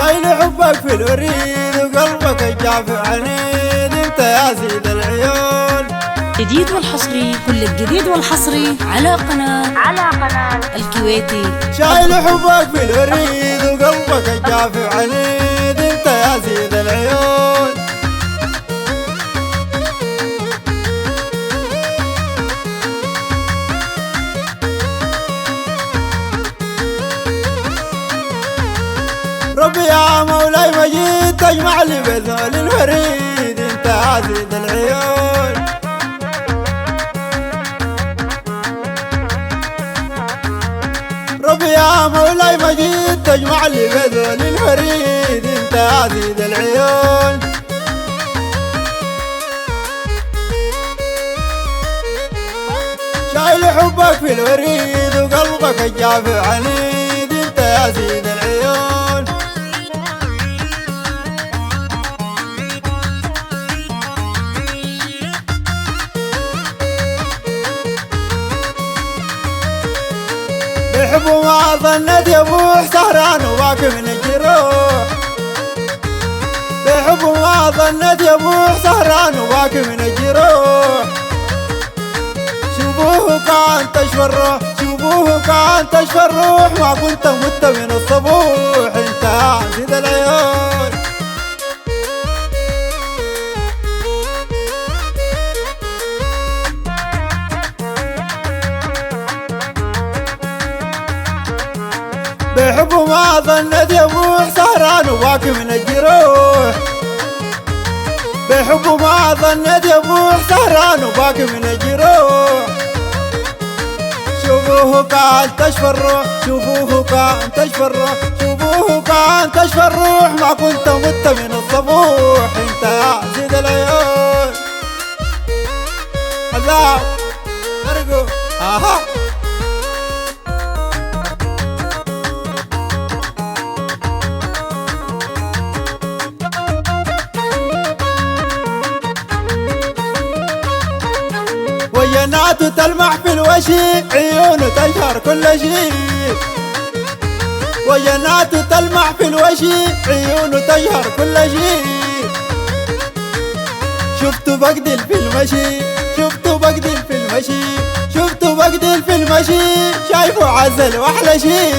شايل حبك في الوريد وقلبك الجاف عنيد انت يا سيد العيون. جديد والحصري، كل الجديد والحصري على قناة الكويتي. شايل حبك في الوريد وقلبك الجاف عنيد انت يا سيد العيون. ربي يا مولاي مجيد تجمع لي بذول الوريد انت يا سيد العيون. ربي يا مولاي مجيد تجمع لي بذول الوريد انت يا سيد العيون. شايل حبك في الوريد وقلبك الجاف عنيد انت يا سيد العيون. بحبه ما ظنت يبوح سهران وباكي من الجروح. بحبه ما ظنت يبوح سهران وباكي من الجروح. شوفوه كان تشفى الروح، شوفوه كان تشفى الروح، ما كنت مت من الصبوح انت يا سيد العيون. بحبه ما ظنت يبوح سهران وباكي من الجروح. بحبه ما ظنت يبوح سهران وباكي من الجروح. شوفوه كان تشفى الروح، شوفوه كان تشفى الروح، شوفوه كان تشفى الروح، ما كنت مت من الصبوح انت يا سيد العيون. الله ارجو اها. وجناته تلمح في الوشي، عيونه تشهر كل شيء. وجناته تلمح في الوشي، عيونه تشهر كل شيء. شفته بقدل في المشي، شفته بقدل في المشي، شفته بقدل في المشي، شايفه عسل واحلى شيء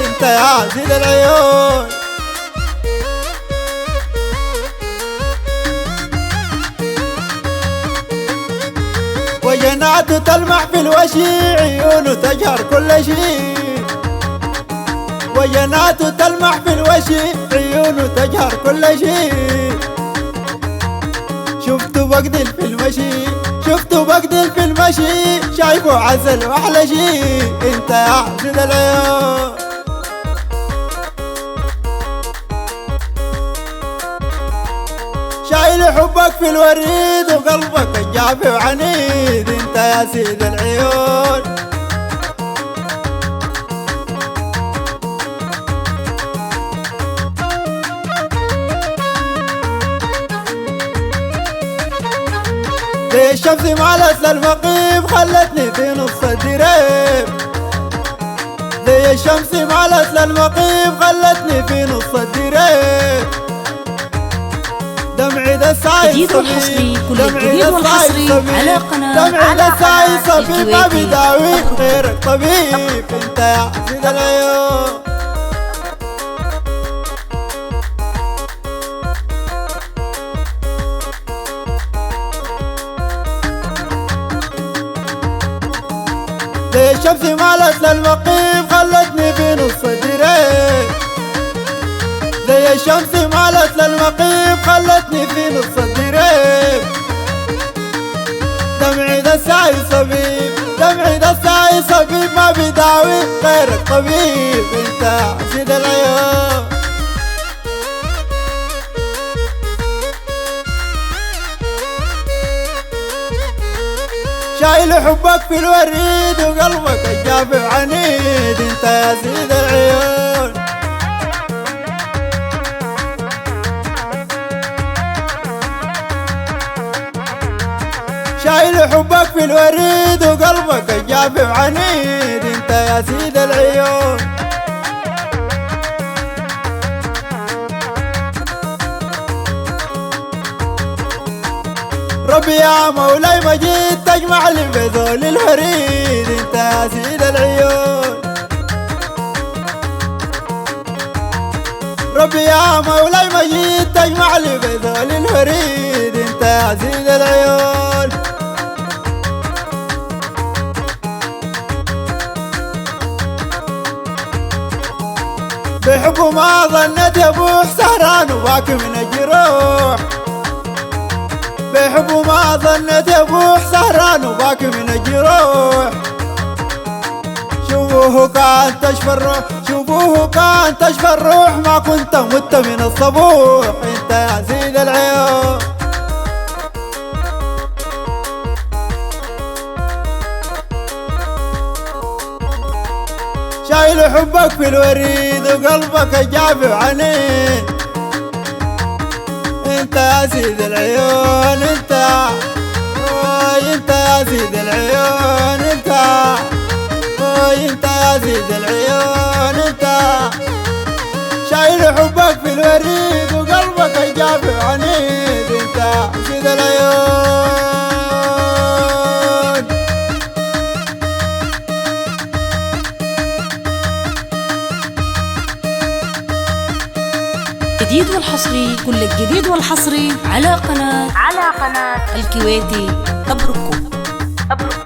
انت يا سيد العيون. وجناته تلمح في الوشي، عيونه تجهر كل شيء. وجناته تلمح في الوشي، عيونه تجهر كل شيء. شفته بقدل في المشي، شفته بقدل في المشي، شايفه عسل واحلى شيء انت يا سيد العيون. شايل حبك في الوريد وقلبك الجاف عنيد انت يا سيد العيون. زي الشمس مالت للمقيم خلتني في نص الدريب. زي الشمس مالت للمقيم خلتني في نص الدريب. دمعي ده ساي صبي، دمعي ده ساي صبي، على قناة دمعي ده ساي صبي، ما بيداوي غيرك طبيب انت يا سيد العيون. زي الشمس مالت للمقيم خلتني في نص الدريب. زي الشمس مالت للمقيم خلتني في نص الدريب. دمعي ده ساي صبيب، دمعي ده ساي صبيب، ما بيداوي غيرك طبيب انت يا سيد العيون. شايل حبك في الوريد وقلبك الجاف عنيد انت يا سيد العيون. شايل حبك في الوريد وقلبك الجاف عنيد انت يا سيد العيون. ربي يا مولاي مجيد تجمع لي بذول الوريد انت يا سيد العيون. ربي يا مولاي مجيد تجمع لي بذول الوريد انت يا سيد العيون. بحبه ما ظنت يبوح سهران وباكي من الجروح. بحبه ما ظنت يبوح سهران وباكي من الجروح. شوفوه كان تشفى الروح، شوفوه كان تشفى الروح، ما كنت مت من الصبوح انت يا سيد العيون. شايل حبك في الوريد وقلبك جافي عنين انت يا سيد العيون. انت يا سيد العيون. انت يا سيد العيون. انت شايل حبك في الوريد وقلبك جافي عنين انت يا سيد العيون. الجديد والحصري، كل الجديد والحصري على قناة الكويتي. أبركم.